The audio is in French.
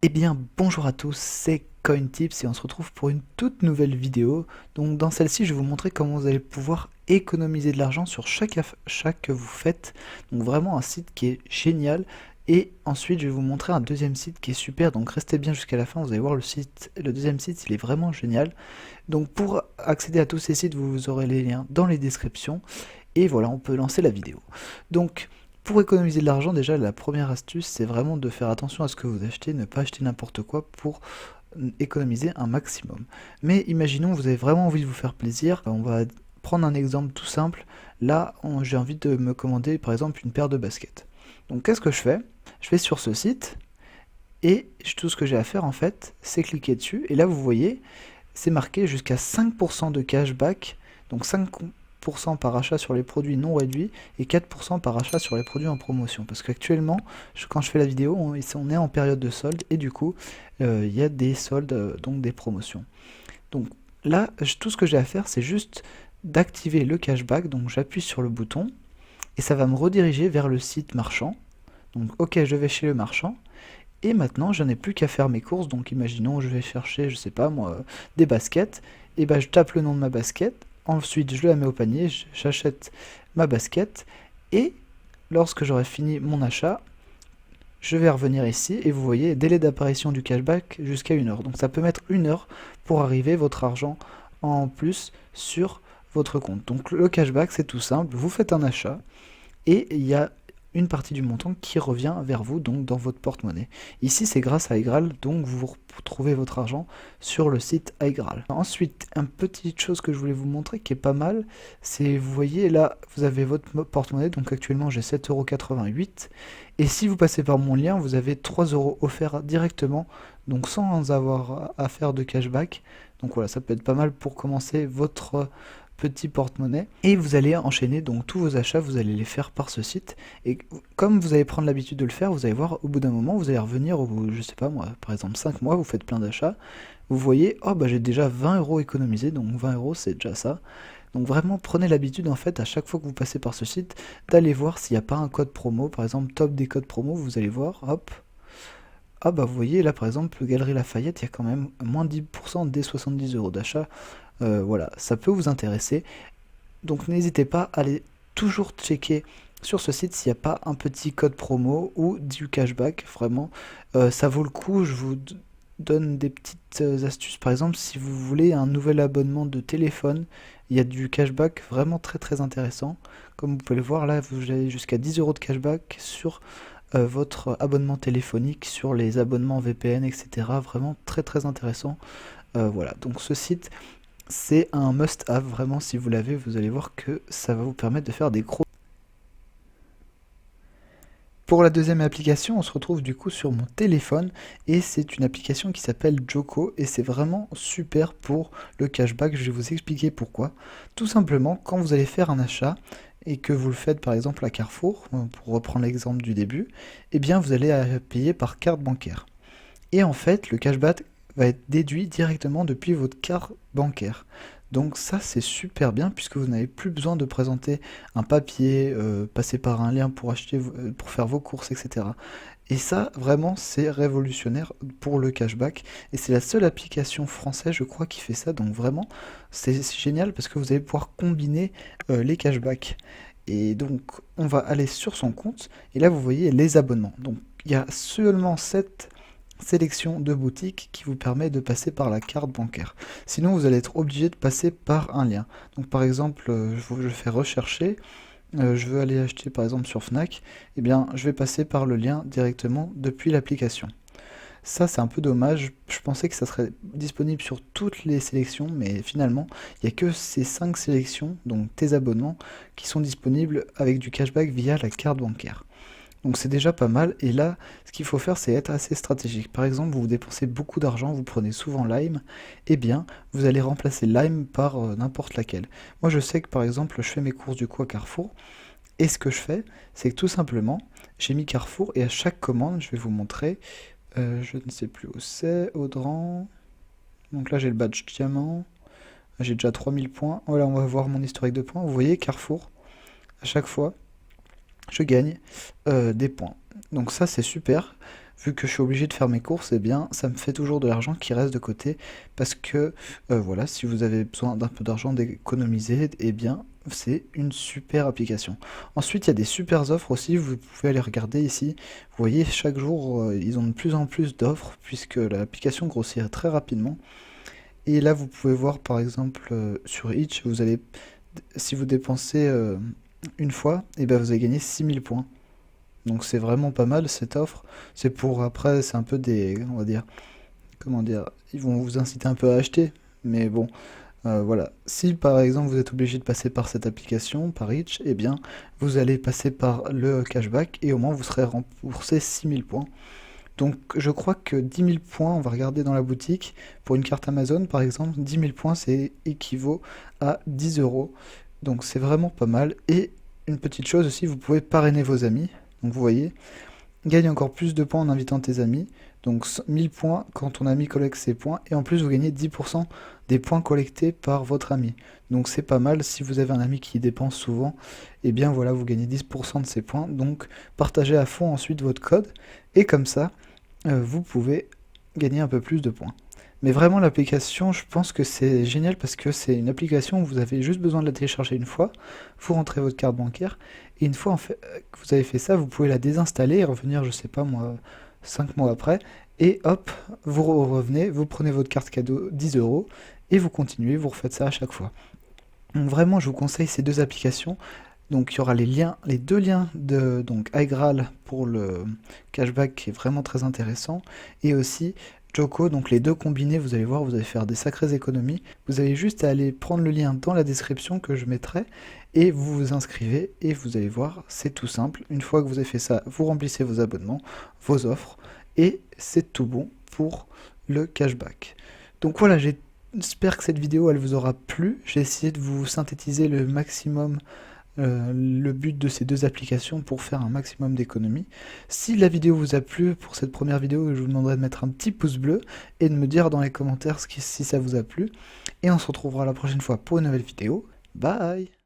Eh bien, bonjour à tous, c'est CoinTips et on se retrouve pour une toute nouvelle vidéo. Donc dans celle-ci, je vais vous montrer comment vous allez pouvoir économiser de l'argent sur chaque achat que vous faites. Donc vraiment un site qui est génial. Et ensuite, je vais vous montrer un deuxième site qui est super. Donc restez bien jusqu'à la fin, vous allez voir le deuxième site, il est vraiment génial. Donc pour accéder à tous ces sites, vous aurez les liens dans les descriptions. Et voilà, on peut lancer la vidéo. Donc, pour économiser de l'argent, déjà, la première astuce, c'est vraiment de faire attention à ce que vous achetez, ne pas acheter n'importe quoi pour économiser un maximum. Mais imaginons, vous avez vraiment envie de vous faire plaisir. On va prendre un exemple tout simple. Là, j'ai envie de me commander, par exemple, une paire de baskets. Donc, qu'est-ce que je fais? Je vais sur ce site et tout ce que j'ai à faire, en fait, c'est cliquer dessus. Et là, vous voyez, c'est marqué jusqu'à 5% de cashback, donc 5% par achat sur les produits non réduits et 4% par achat sur les produits en promotion. Parce qu'actuellement, quand je fais la vidéo, on est en période de solde et du coup, il y a des soldes, donc des promotions. Donc là, tout ce que j'ai à faire, c'est juste d'activer le cashback, donc j'appuie sur le bouton et ça va me rediriger vers le site marchand. Donc ok, je vais chez le marchand. Et maintenant, je n'ai plus qu'à faire mes courses. Donc, imaginons, je vais chercher, je sais pas moi, des baskets. Et ben, je tape le nom de ma basket. Ensuite, je la mets au panier. J'achète ma basket. Et lorsque j'aurai fini mon achat, je vais revenir ici. Et vous voyez, délai d'apparition du cashback jusqu'à 1 heure. Donc, ça peut mettre 1 heure pour arriver votre argent en plus sur votre compte. Donc, le cashback, c'est tout simple. Vous faites un achat. Et il y a une partie du montant qui revient vers vous, donc dans votre porte-monnaie. Ici, c'est grâce à iGraal, donc vous retrouvez votre argent sur le site iGraal. Ensuite, une petite chose que je voulais vous montrer qui est pas mal, c'est, vous voyez, là, vous avez votre porte-monnaie, donc actuellement j'ai 7,88 €, et si vous passez par mon lien, vous avez 3 € offerts directement, donc sans avoir à faire de cashback. Donc voilà, ça peut être pas mal pour commencer votre petit porte-monnaie et vous allez enchaîner donc tous vos achats, vous allez les faire par ce site et comme vous allez prendre l'habitude de le faire, vous allez voir au bout d'un moment, vous allez revenir au bout, je sais pas moi, par exemple 5 mois, vous faites plein d'achats, vous voyez, oh bah j'ai déjà 20 € économisés, donc 20 € c'est déjà ça. Donc vraiment prenez l'habitude en fait à chaque fois que vous passez par ce site d'aller voir s'il n'y a pas un code promo, par exemple top des codes promo, vous allez voir, hop, ah bah vous voyez là par exemple Galerie Lafayette, il y a quand même moins 10% dès 70 € d'achat. Voilà, ça peut vous intéresser. Donc n'hésitez pas à aller toujours checker sur ce site s'il n'y a pas un petit code promo ou du cashback. Vraiment, ça vaut le coup. Je vous donne des petites astuces. Par exemple, si vous voulez un nouvel abonnement de téléphone, il y a du cashback vraiment très très intéressant. Comme vous pouvez le voir là, vous avez jusqu'à 10 € de cashback sur votre abonnement téléphonique, sur les abonnements VPN, etc. Vraiment très très intéressant. Voilà, donc ce site, c'est un must-have, vraiment, si vous l'avez, vous allez voir que ça va vous permettre de faire des gros... Pour la deuxième application, on se retrouve du coup sur mon téléphone et c'est une application qui s'appelle Joko et c'est vraiment super pour le cashback. Je vais vous expliquer pourquoi. Tout simplement, quand vous allez faire un achat et que vous le faites par exemple à Carrefour, pour reprendre l'exemple du début, eh bien vous allez payer par carte bancaire. Et en fait, le cashback va être déduit directement depuis votre carte bancaire. Donc ça, c'est super bien puisque vous n'avez plus besoin de présenter un papier, passer par un lien pour acheter, pour faire vos courses, etc. Et ça, vraiment, c'est révolutionnaire pour le cashback. Et c'est la seule application française, je crois, qui fait ça. Donc vraiment, c'est génial parce que vous allez pouvoir combiner les cashbacks. Et donc, on va aller sur son compte. Et là, vous voyez les abonnements. Donc, il y a seulement 7 sélection de boutiques qui vous permet de passer par la carte bancaire. Sinon, vous allez être obligé de passer par un lien. Donc, par exemple, je fais rechercher, je veux aller acheter par exemple sur Fnac, eh bien, je vais passer par le lien directement depuis l'application. Ça, c'est un peu dommage. Je pensais que ça serait disponible sur toutes les sélections, mais finalement, il n'y a que ces 5 sélections, donc tes abonnements, qui sont disponibles avec du cashback via la carte bancaire. Donc c'est déjà pas mal. Et là, ce qu'il faut faire, c'est être assez stratégique. Par exemple, vous dépensez beaucoup d'argent, vous prenez souvent Lime, eh bien, vous allez remplacer Lime par n'importe laquelle. Moi, je sais que par exemple, je fais mes courses du coup à Carrefour. Et ce que je fais, c'est que tout simplement, j'ai mis Carrefour et à chaque commande, je vais vous montrer, je ne sais plus où c'est, Audran. Donc là, j'ai le badge diamant. J'ai déjà 3000 points. Voilà, on va voir mon historique de points. Vous voyez, Carrefour, à chaque fois, je gagne des points. Donc ça c'est super. vu que je suis obligé de faire mes courses, eh bien ça me fait toujours de l'argent qui reste de côté, parce que voilà, si vous avez besoin d'un peu d'argent d'économiser, eh bien c'est une super application. Ensuite, il y a des super offres aussi, vous pouvez aller regarder ici. Vous voyez, chaque jour, ils ont de plus en plus d'offres, puisque l'application grossit très rapidement. Et là, vous pouvez voir par exemple sur Itch, vous allez, si vous dépensez une fois, et ben vous allez gagner 6000 points. Donc c'est vraiment pas mal cette offre. C'est pour après, c'est un peu des, on va dire, comment dire, ils vont vous inciter un peu à acheter. Mais bon, voilà. Si par exemple vous êtes obligé de passer par cette application, par Itch, eh bien vous allez passer par le cashback et au moins vous serez remboursé 6000 points. Donc je crois que 10 000 points, on va regarder dans la boutique, pour une carte Amazon par exemple, 10 000 points c'est équivaut à 10 euros. Donc c'est vraiment pas mal. Et une petite chose aussi, vous pouvez parrainer vos amis. Donc vous voyez, gagne encore plus de points en invitant tes amis. Donc 1000 points quand ton ami collecte ses points. Et en plus vous gagnez 10% des points collectés par votre ami. Donc c'est pas mal, si vous avez un ami qui dépense souvent, et bien voilà, vous gagnez 10% de ses points. Donc partagez à fond ensuite votre code. Et comme ça, vous pouvez gagner un peu plus de points. Mais vraiment l'application, je pense que c'est génial parce que c'est une application où vous avez juste besoin de la télécharger une fois, vous rentrez votre carte bancaire, et une fois que vous avez fait ça, vous pouvez la désinstaller et revenir, je sais pas moi, 5 mois après, et hop, vous revenez, vous prenez votre carte cadeau 10 euros, et vous continuez, vous refaites ça à chaque fois. Donc vraiment, je vous conseille ces deux applications. Donc il y aura les liens, les deux liens de donc iGraal pour le cashback qui est vraiment très intéressant, et aussi Joko, donc les deux combinés, vous allez voir, vous allez faire des sacrées économies. Vous avez juste à aller prendre le lien dans la description que je mettrai, et vous vous inscrivez, et vous allez voir, c'est tout simple. Une fois que vous avez fait ça, vous remplissez vos abonnements, vos offres, et c'est tout bon pour le cashback. Donc voilà, j'espère que cette vidéo elle vous aura plu. J'ai essayé de vous synthétiser le maximum le but de ces deux applications pour faire un maximum d'économies. Si la vidéo vous a plu pour cette première vidéo, je vous demanderai de mettre un petit pouce bleu et de me dire dans les commentaires si ça vous a plu. Et on se retrouvera la prochaine fois pour une nouvelle vidéo. Bye!